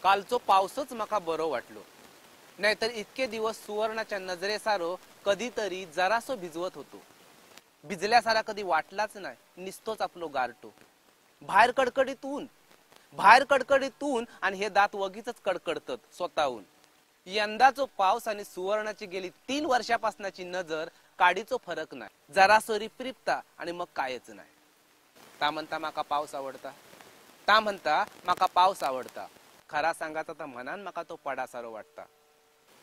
कालचो पावसच म्हाका बरो वाटलो, नाहीतर इतके दिवस सुवर्णाच्या नजरेसारो कधीतरी जरासो भिजवत होतो. भिजल्यासारा कधी वाटलाच नाही, निसतोच आपलो गारटो. बाहेर कडकडीत ऊन आणि हे दात वगीच कडकडतात स्वतःहून. यंदाचो पाऊस आणि सुवर्णाची गेली 3 वर्षापासनाची नजर काडीचो फरक नाही. जरासो रिपरिपता आणि मग कायच नाही. ता म्हणता माका पाऊस आवडता. खरा सांगाचा तर मनान माका तो पडासारो वाटता.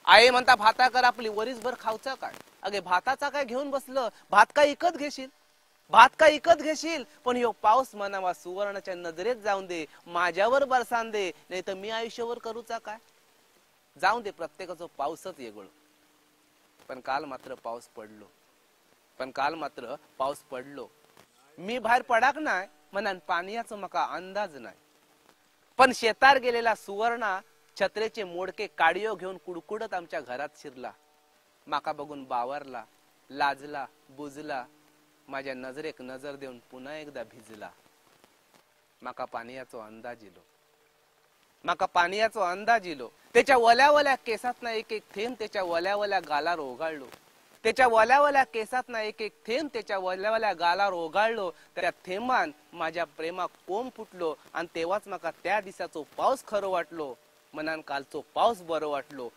आई म्हणता भाता कर आपली वरीसभर खाऊचा काय. अगे भाताचा काय घेऊन बसलं, भात काय इकत घेशील पण ह्यो पाऊस म्हणावा सुवर्णाच्या नजरेत जाऊन दे, माझ्यावर बरसान दे, नाही तर मी आयुष्यावर करूचा काय. जाऊन दे, प्रत्येकाचा पाऊसच येगळो. पण काल मात्र पाऊस पडलो. मी बाहेर पडाक नाही म्हणान पाण्याचा मका अंदाज नाही. पण शेतार गेलेला सुवर्णा छत्रेचे मोडके काडियो घेऊन कुडकुडत आमच्या घरात शिरला. माका बघून बावरला, लाजला, बुजला, माझ्या नजरेक नजर देऊन पुन्हा एकदा भिजला. माका पाण्याचा अंदाज इलो. त्याच्या वल्या केसात ना एक थेंब त्याच्या वल्या गालार ओघाळलो. त्या थेंबान माझ्या प्रेमाक कोंब फुटलो आणि तेव्हाच माका त्या दिसाचो पाऊस खरो वाटलो. मनान कालचो पाऊस बरो वाटलो.